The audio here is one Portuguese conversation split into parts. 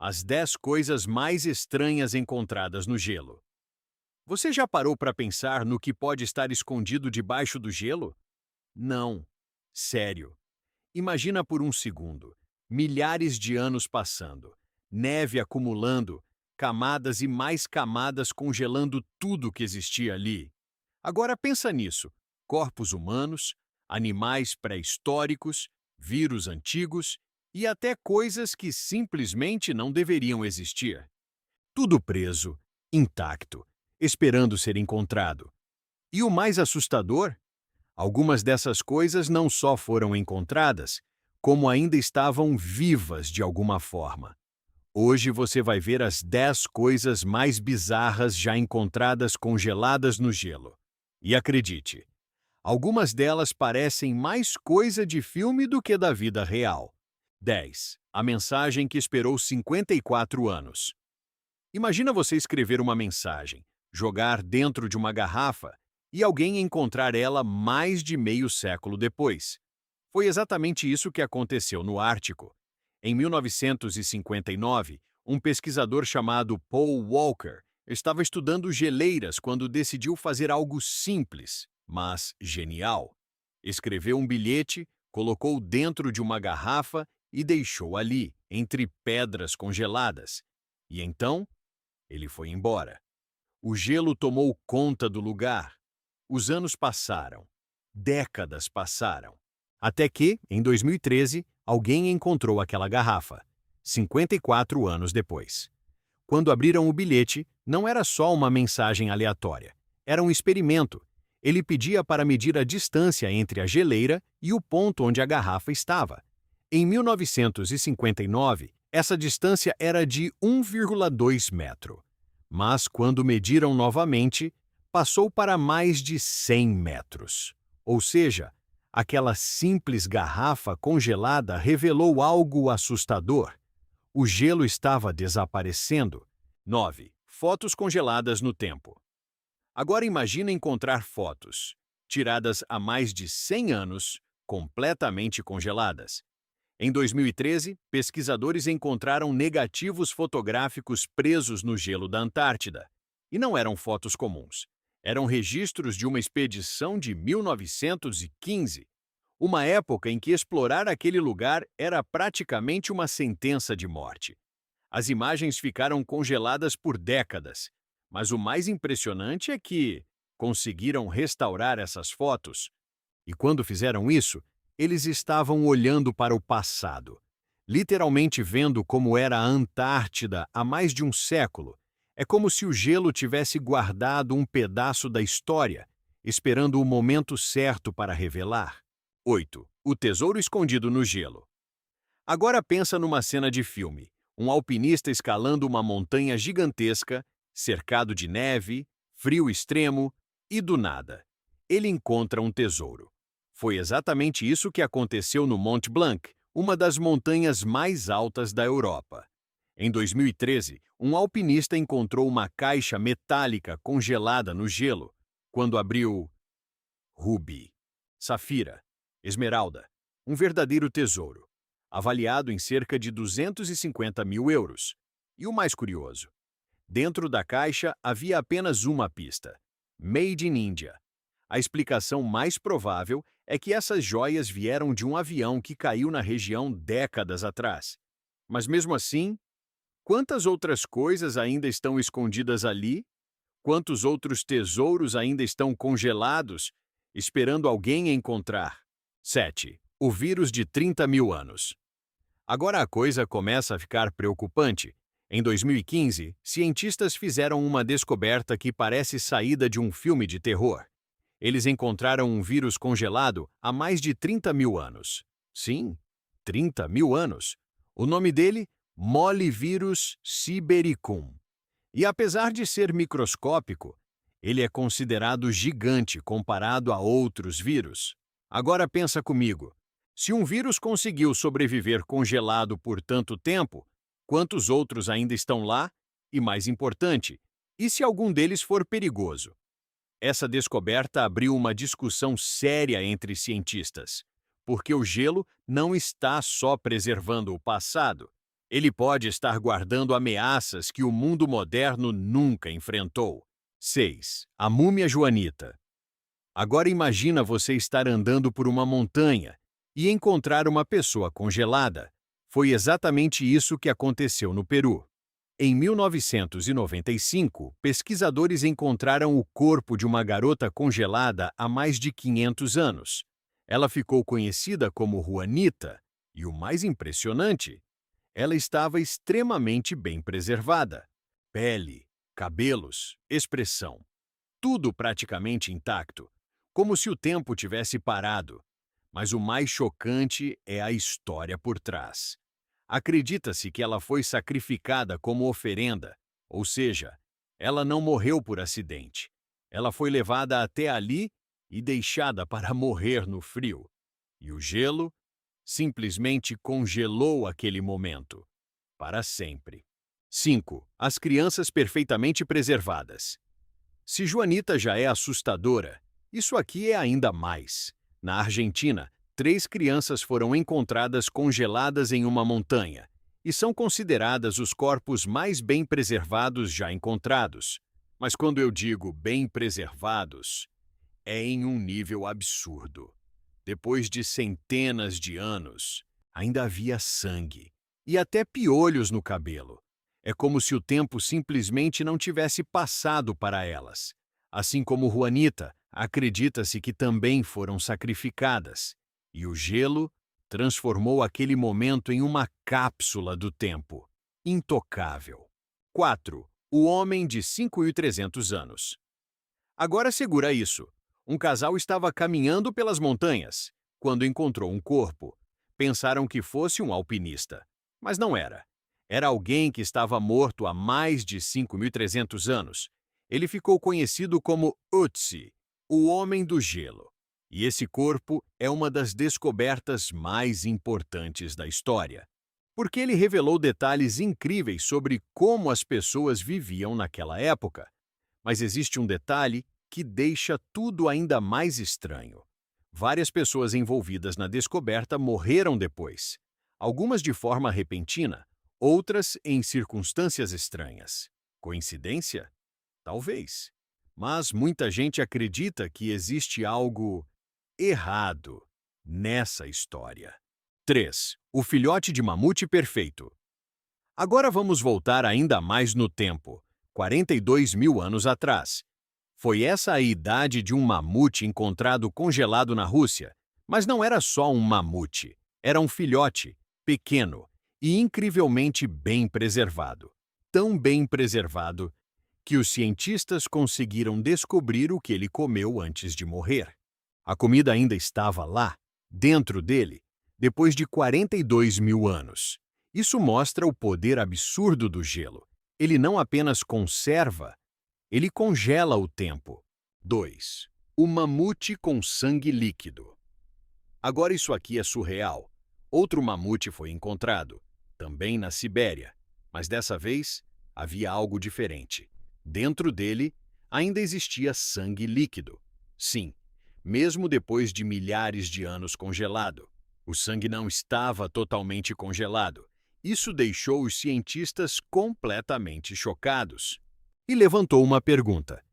As 10 coisas mais estranhas encontradas no gelo. Você já parou para pensar no que pode estar escondido debaixo do gelo? Não. Sério. Imagina por um segundo. Milhares de anos passando, neve acumulando, camadas e mais camadas congelando tudo que existia ali. Agora pensa nisso: corpos humanos, animais pré-históricos, vírus antigos e até coisas que simplesmente não deveriam existir. Tudo preso, intacto, esperando ser encontrado. E o mais assustador? Algumas dessas coisas não só foram encontradas, como ainda estavam vivas de alguma forma. Hoje você vai ver as 10 coisas mais bizarras já encontradas congeladas no gelo. E acredite, algumas delas parecem mais coisa de filme do que da vida real. 10. A mensagem que esperou 54 anos. Imagina você escrever uma mensagem, jogar dentro de uma garrafa e alguém encontrar ela mais de meio século depois. Foi exatamente isso que aconteceu no Ártico. Em 1959, um pesquisador chamado Paul Walker estava estudando geleiras quando decidiu fazer algo simples, mas genial. Escreveu um bilhete, colocou dentro de uma garrafa e deixou ali, entre pedras congeladas. E então, ele foi embora. O gelo tomou conta do lugar. Os anos passaram. Décadas passaram. Até que, em 2013, alguém encontrou aquela garrafa, 54 anos depois. Quando abriram o bilhete, não era só uma mensagem aleatória. Era um experimento. Ele pedia para medir a distância entre a geleira e o ponto onde a garrafa estava. Em 1959, essa distância era de 1,2 metro. Mas quando mediram novamente, passou para mais de 100 metros. Ou seja, aquela simples garrafa congelada revelou algo assustador. O gelo estava desaparecendo. 9. Fotos congeladas no tempo. Agora imagine encontrar fotos, tiradas há mais de 100 anos, completamente congeladas. Em 2013, pesquisadores encontraram negativos fotográficos presos no gelo da Antártida. E não eram fotos comuns. Eram registros de uma expedição de 1915, uma época em que explorar aquele lugar era praticamente uma sentença de morte. As imagens ficaram congeladas por décadas, mas o mais impressionante é que conseguiram restaurar essas fotos. E quando fizeram isso, eles estavam olhando para o passado, literalmente vendo como era a Antártida há mais de um século. É como se o gelo tivesse guardado um pedaço da história, esperando o momento certo para revelar. 8. O tesouro escondido no gelo. Agora pensa numa cena de filme. Um alpinista escalando uma montanha gigantesca, cercado de neve, frio extremo, e do nada, ele encontra um tesouro. Foi exatamente isso que aconteceu no Mont Blanc, uma das montanhas mais altas da Europa. Em 2013, um alpinista encontrou uma caixa metálica congelada no gelo. Quando abriu, rubi, safira, esmeralda, um verdadeiro tesouro, avaliado em cerca de 250 mil euros. E o mais curioso, dentro da caixa havia apenas uma pista: Made in India. A explicação mais provável é que essas joias vieram de um avião que caiu na região décadas atrás. Mas mesmo assim, quantas outras coisas ainda estão escondidas ali? Quantos outros tesouros ainda estão congelados, esperando alguém encontrar? 7. O vírus de 30 mil anos. Agora a coisa começa a ficar preocupante. Em 2015, cientistas fizeram uma descoberta que parece saída de um filme de terror. Eles encontraram um vírus congelado há mais de 30 mil anos. Sim, 30 mil anos. O nome dele? Molivírus sibericum. E apesar de ser microscópico, ele é considerado gigante comparado a outros vírus. Agora pensa comigo. Se um vírus conseguiu sobreviver congelado por tanto tempo, quantos outros ainda estão lá? E mais importante, e se algum deles for perigoso? Essa descoberta abriu uma discussão séria entre cientistas, porque o gelo não está só preservando o passado, Ele pode estar guardando ameaças que o mundo moderno nunca enfrentou. 6. A múmia joanita. Agora imagina você estar andando por uma montanha e encontrar uma pessoa congelada. Foi exatamente isso que aconteceu no Peru. Em 1995, pesquisadores encontraram o corpo de uma garota congelada há mais de 500 anos. Ela ficou conhecida como Juanita, e o mais impressionante, ela estava extremamente bem preservada. Pele, cabelos, expressão, tudo praticamente intacto, como se o tempo tivesse parado. Mas o mais chocante é a história por trás. Acredita-se que ela foi sacrificada como oferenda, ou seja, ela não morreu por acidente. Ela foi levada até ali e deixada para morrer no frio. E o gelo simplesmente congelou aquele momento, para sempre. 5. As crianças perfeitamente preservadas. Se Joanita já é assustadora, isso aqui é ainda mais. Na Argentina, 3 crianças foram encontradas congeladas em uma montanha e são consideradas os corpos mais bem preservados já encontrados. Mas quando eu digo bem preservados, é em um nível absurdo. Depois de centenas de anos, ainda havia sangue e até piolhos no cabelo. É como se o tempo simplesmente não tivesse passado para elas. Assim como Juanita, acredita-se que também foram sacrificadas. E o gelo transformou aquele momento em uma cápsula do tempo, intocável. 4. O homem de 5.300 anos. Agora segura isso. Um casal estava caminhando pelas montanhas, quando encontrou um corpo. Pensaram que fosse um alpinista, mas não era. Era alguém que estava morto há mais de 5.300 anos. Ele ficou conhecido como Ötzi, o Homem do Gelo. E esse corpo é uma das descobertas mais importantes da história, porque ele revelou detalhes incríveis sobre como as pessoas viviam naquela época. Mas existe um detalhe que deixa tudo ainda mais estranho. Várias pessoas envolvidas na descoberta morreram depois, algumas de forma repentina, outras em circunstâncias estranhas. Coincidência? Talvez. Mas muita gente acredita que existe algo errado nessa história. 3. O filhote de mamute perfeito. Agora vamos voltar ainda mais no tempo, 42 mil anos atrás. Foi essa a idade de um mamute encontrado congelado na Rússia. Mas não era só um mamute, era um filhote, pequeno e incrivelmente bem preservado. Tão bem preservado que os cientistas conseguiram descobrir o que ele comeu antes de morrer. A comida ainda estava lá, dentro dele, depois de 42 mil anos. Isso mostra o poder absurdo do gelo. Ele não apenas conserva, ele congela o tempo. 2. O mamute com sangue líquido. Agora isso aqui é surreal. Outro mamute foi encontrado, também na Sibéria, mas dessa vez havia algo diferente. Dentro dele ainda existia sangue líquido. Sim, mesmo depois de milhares de anos congelado. O sangue não estava totalmente congelado. Isso deixou os cientistas completamente chocados. E levantou uma pergunta: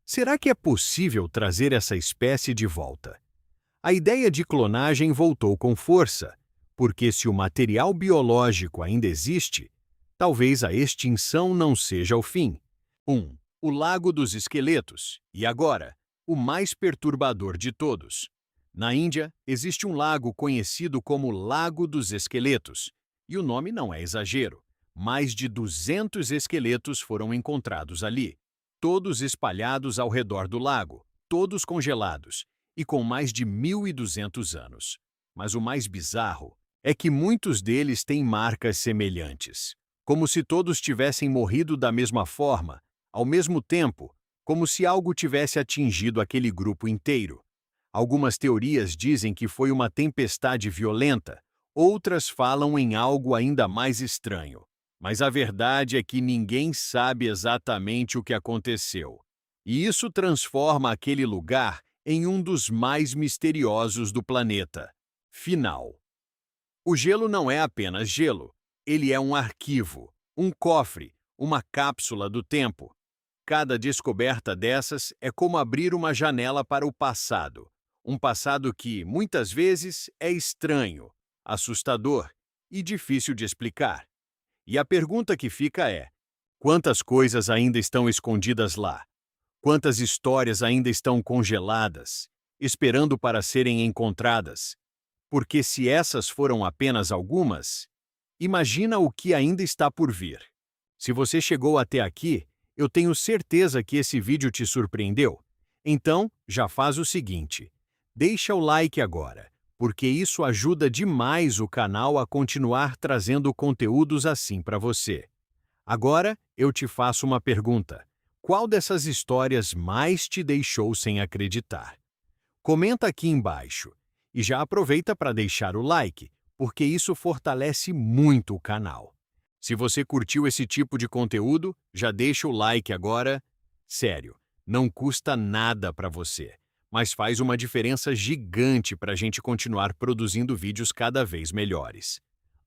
será que é possível trazer essa espécie de volta? A ideia de clonagem voltou com força, porque se o material biológico ainda existe, talvez a extinção não seja o fim. 1. O Lago dos Esqueletos. E agora, o mais perturbador de todos. Na Índia, existe um lago conhecido como Lago dos Esqueletos, e o nome não é exagero. Mais de 200 esqueletos foram encontrados ali, todos espalhados ao redor do lago, todos congelados e com mais de 1.200 anos. Mas o mais bizarro é que muitos deles têm marcas semelhantes, como se todos tivessem morrido da mesma forma, ao mesmo tempo, como se algo tivesse atingido aquele grupo inteiro. Algumas teorias dizem que foi uma tempestade violenta, outras falam em algo ainda mais estranho. Mas a verdade é que ninguém sabe exatamente o que aconteceu. E isso transforma aquele lugar em um dos mais misteriosos do planeta. Final. O gelo não é apenas gelo, ele é um arquivo, um cofre, uma cápsula do tempo. Cada descoberta dessas é como abrir uma janela para o passado. Um passado que, muitas vezes, é estranho, assustador e difícil de explicar. E a pergunta que fica é: quantas coisas ainda estão escondidas lá? Quantas histórias ainda estão congeladas, esperando para serem encontradas? Porque se essas foram apenas algumas, imagina o que ainda está por vir. Se você chegou até aqui, eu tenho certeza que esse vídeo te surpreendeu. Então, já faz o seguinte: deixa o like agora, porque isso ajuda demais o canal a continuar trazendo conteúdos assim para você. Agora, eu te faço uma pergunta. Qual dessas histórias mais te deixou sem acreditar? Comenta aqui embaixo. E já aproveita para deixar o like, porque isso fortalece muito o canal. Se você curtiu esse tipo de conteúdo, já deixa o like agora. Sério, não custa nada para você, mas faz uma diferença gigante para a gente continuar produzindo vídeos cada vez melhores.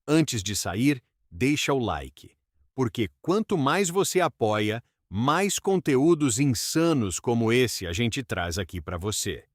Antes de sair, deixa o like, porque quanto mais você apoia, mais conteúdos insanos como esse a gente traz aqui para você.